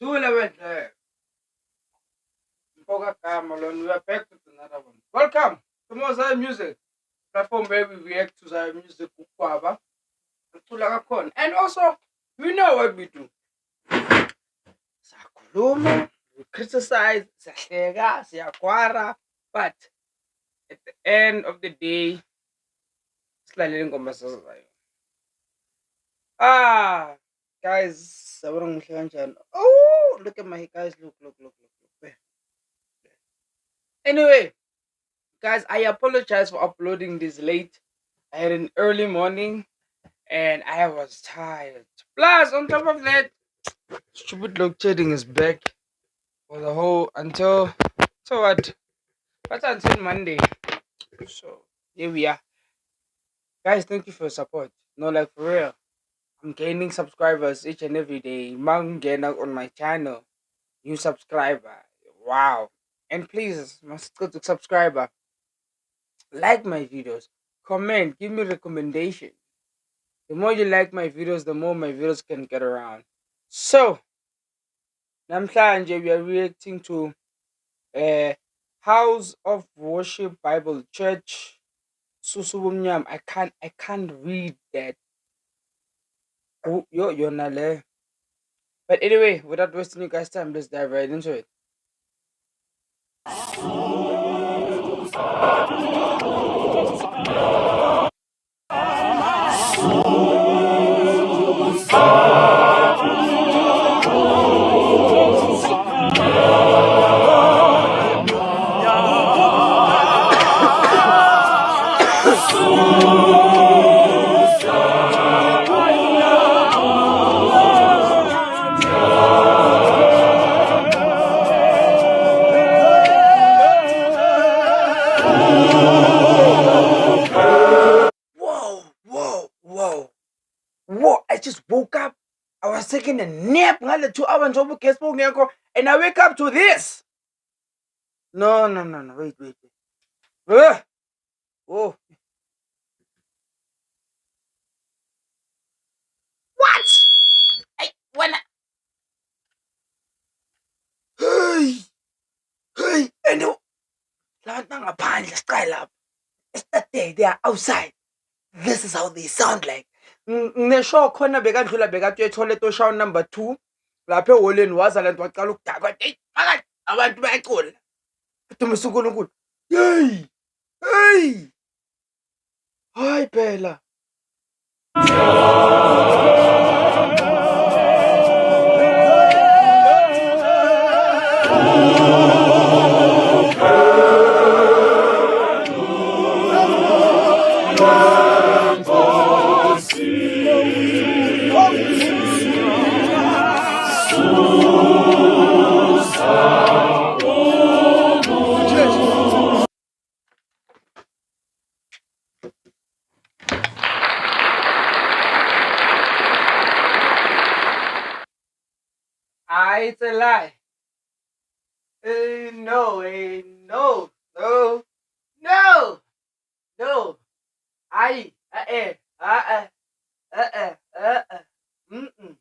Zula Wedle, Mpoga Kamalon, we are back with another one. Welcome to Mosai Music, platform where we react to Zai music, Ukwaba, and Tulakakon. And also, we know what we do. Sakuluma, we criticize, Sahega, Siakwara, but at the end of the day, slightly ngoma. Guys, sabarang mhlangan. Oh, look at my guys, look. Anyway, guys, I apologize for uploading this late. I had an early morning and I was tired. Plus, on top of that, stupid load shedding is back for the whole until so what? What's until Monday? So here we are. Guys, thank you for your support. No, like for real. I'm gaining subscribers each and every day. Mang Gena on my channel. New subscriber. Wow. And please, must go to subscriber. Like my videos. Comment. Give me recommendation. The more you like my videos, the more my videos can get around. So, namhlanje we are reacting to House of Worship Bible Church. Susubumnyam. I can't read that. Oh, you're not there. But anyway, without wasting you guys' time, let's dive right into it. Whoa, I just woke up. I was taking a nap ngale 2 hours and I wake up to this. No. Wait. Oh. What? When hey, and it's that they are outside. This is how they sound like. Nesho khona bekadlula bekathu to show number 2 lapha eholeni wazala nto waqala ukudakwa phakathi abantu bayacula dumise uNkulunkulu. Hey hayi phela. It's a lie. No. I mm-mm.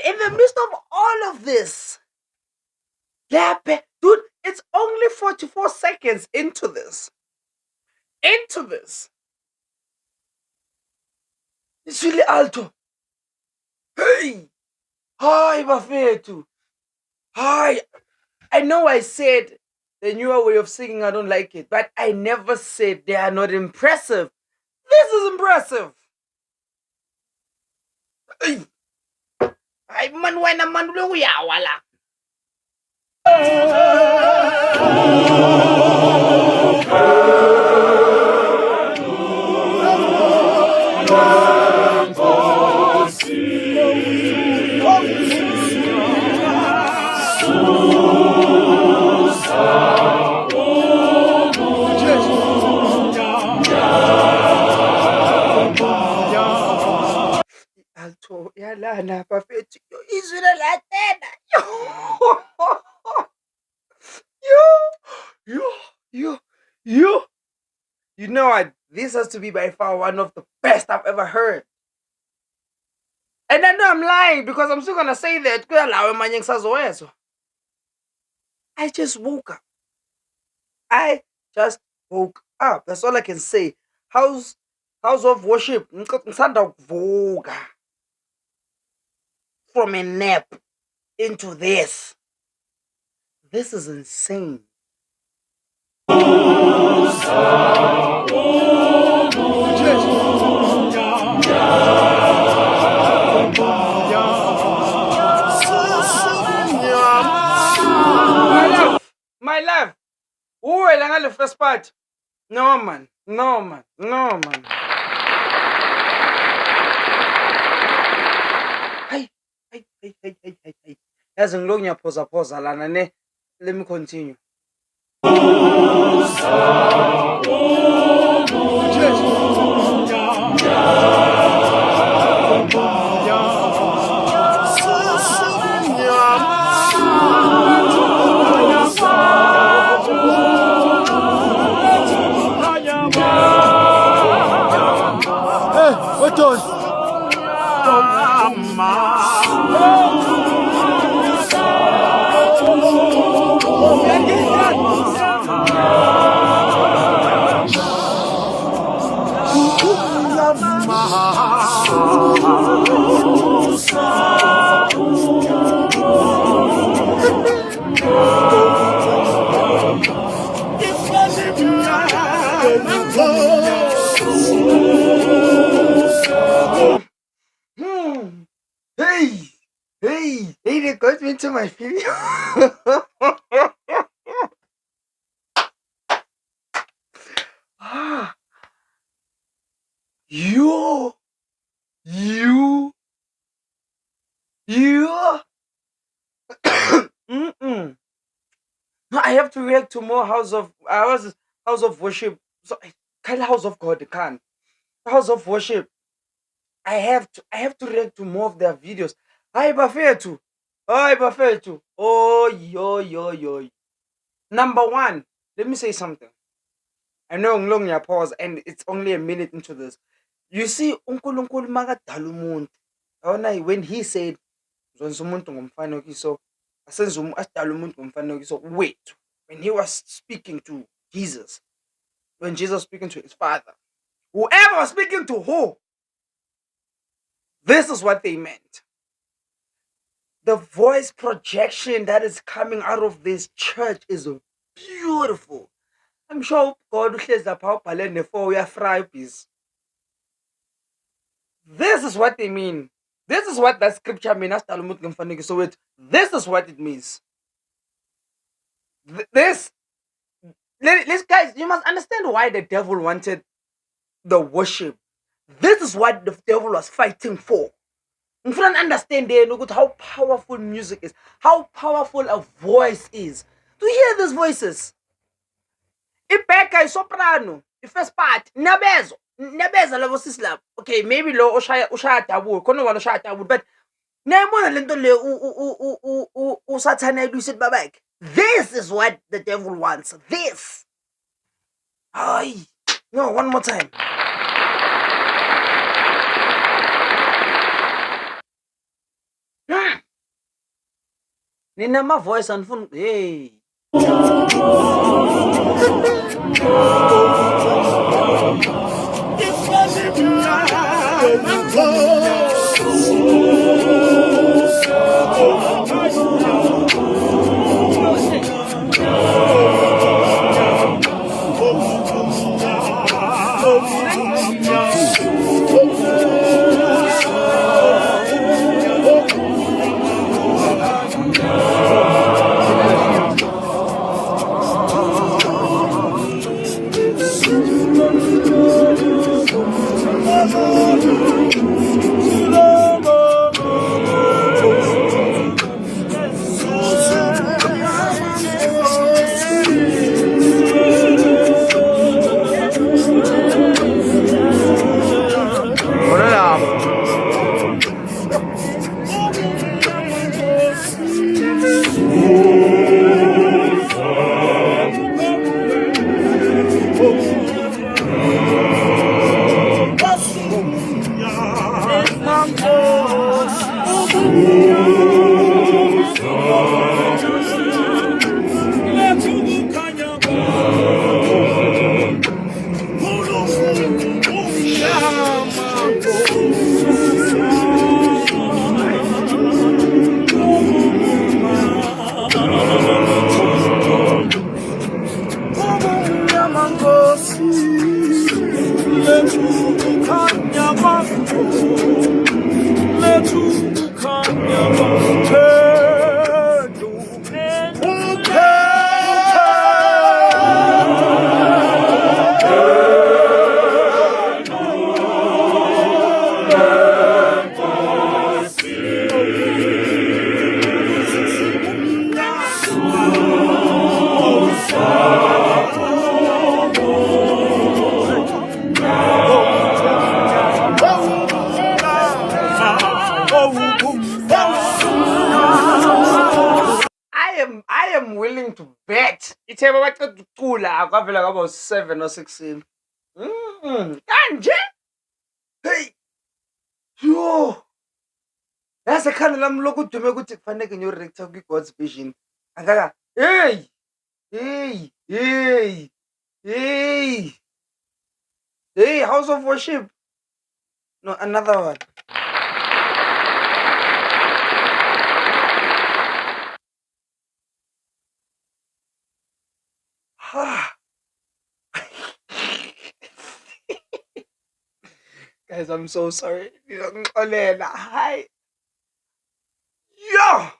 In the midst of all of this, dude, it's only 44 seconds into this. It's really alto. Hey, hi, Bafetu. Hi. I know I said the newer way of singing, I don't like it, but I never said they are not impressive. This is impressive. Ay, man, why na man lo wala? Alto, yalana, Bafetu. Izwi la tena. Yo. You know what? This has to be by far one of the best I've ever heard. And I know I'm lying because I'm still gonna say that. I just woke up. I just woke up. That's all I can say. House of worship. Ngisanda ukuvuka from a nap into this. This is insane. My love. Who are the first part? No man. Hey. As in long posa lana ne. Let me continue. Hey, they got me into my video. You. No, I have to react to more house of worship. So kind of house of God, they can't. House of worship. I have to react to more of their videos. I prefer to. Oh yo. Number one, let me say something. I know I'm long your pause and it's only a minute into this. You see, uNkulunkulu makadala umuntu. Yabona when he said zonke umuntu ngomfanekiso asenze asidala umuntu ngomfanekiso. Wait, when he was speaking to Jesus, when Jesus was speaking to his father, whoever was speaking to who, this is what they meant. The voice projection that is coming out of this church is beautiful. I'm sure God uhlezi lapha ubhale ne-4 uyafry ubhizi. This is what they mean. This is what that scripture means. So this is what it means. This guys, you must understand why the devil wanted the worship. This is what the devil was fighting for. You don't understand how powerful music is, how powerful a voice is. To hear these voices. Ibeka is soprano, the first part, Nabeza level sislap. Okay, maybe lo ushaya tabu, kono wala ushaya tabu, but naimona lento le usatana lucid babak. This is what the devil wants. This. Ay, no, one more time. Nina my voice and phone. Hey. amankosi lethu kukhanya bakho lethu kukhanya bakho I am willing to bet. Ithe babaqeda ukucula akwavela kwaba 7 or 16. Kanje? Hey. Yo. Yase khani lami lokudume ukuthi kufanele ngiyorector kwi God's Vision. Angaka. Hey. Hey. Hey. Hey. Hey, House of Worship. No, another one. Guys, I'm so sorry. Hi. Yo.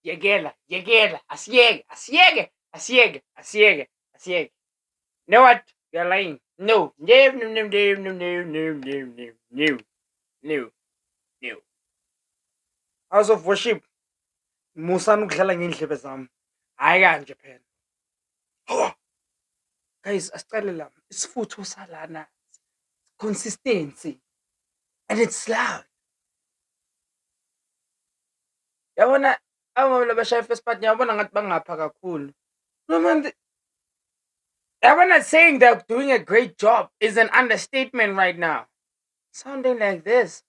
Yegela, asiyege. You know what? You're lying. No. House of Worship. Musanu kudlala ngendlebe zami. Hayi kanje phela. Guys, asicale la. Isifutho salana. Consistency. And it's loud. Yabona abamama labashaya first part yabona ngathi bangapha kakhulu. No man, yabona saying they're doing a great job is an understatement right now. Sounding like this.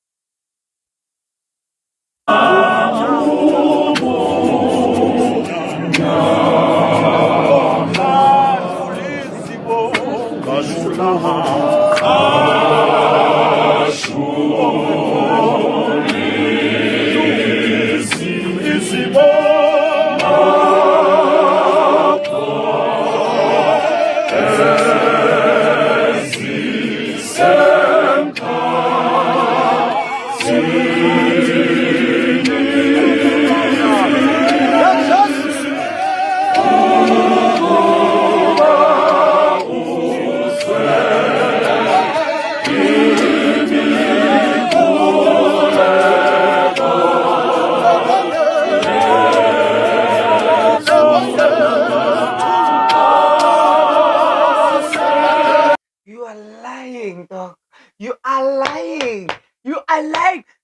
Dog. You are lying.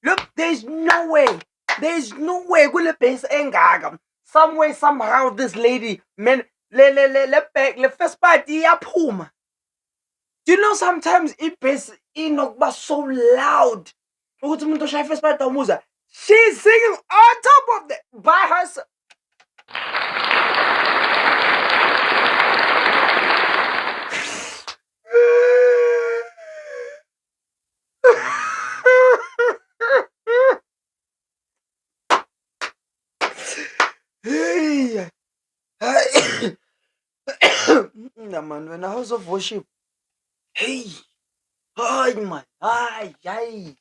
Look, there's no way. Kule base engaka. Some way, somehow, this lady, man, le first party yaphuma. Do you know sometimes bass inokba so loud? Ukuthi umuntu oshaya first party awumuza. She's singing on top of the by herself. Hi. Nah, man, when a house of worship. Hey, hi, man. Hi, hi.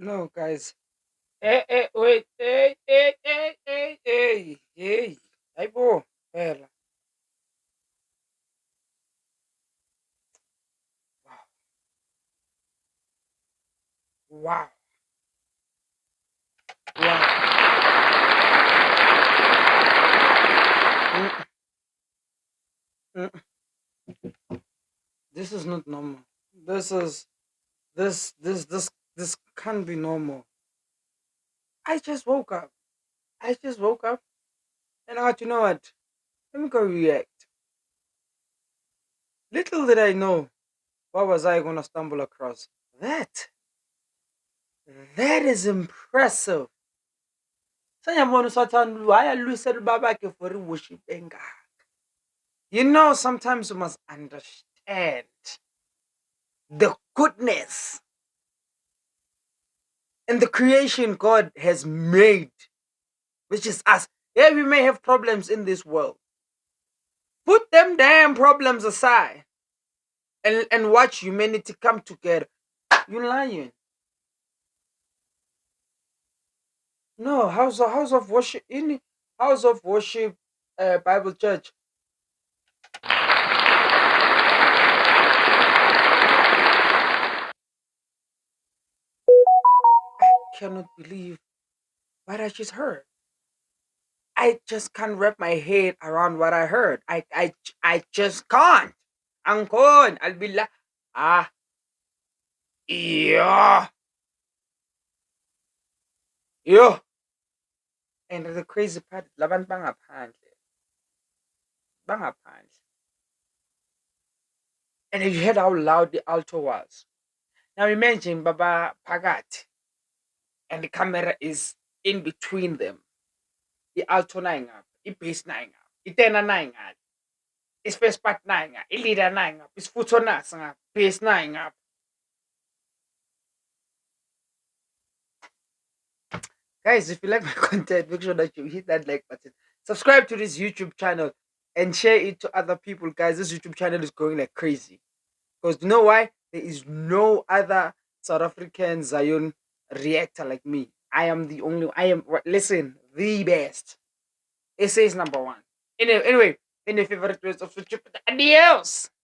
No, guys. Wait. Hey. Hey, bro. Well, wow. Wow. Wow. Mm, mm. This is not normal. This is this can't be normal. I just woke up. I just woke up and I thought, you know what? Let me go react. Little did I know what was I gonna stumble across. That that is impressive. Sanyabona usathanda ayalwisela babakhe for worship engaka. You know, sometimes you must understand the goodness and the creation God has made, which is us. Yeah, we may have problems in this world. Put them damn problems aside and watch humanity come together. You lying. No, house of worship in house of worship Bible church. I cannot believe what I just heard. I just can't wrap my head around what I heard. I just can't. Angkon, I'll be like, ah, yeah, yeah. And the crazy part, laban pa ngaphandle. bangaphandle. And you heard how loud the alto was. Now imagine Baba Pagat and the camera is in between them. The alto nine up, the bass nine up, the tenor nine up, the first part nine up, the leader nine up, the foot on us up, bass nine up. Guys, if you like my content, make sure that you hit that like button. Subscribe to this YouTube channel and share it to other people. Guys, this YouTube channel is going like crazy. Because you know why? There is no other South African Zion reactor like me. I am the only. Listen, the best. SA is number one. Anyway, any favorite words of YouTube. Adios.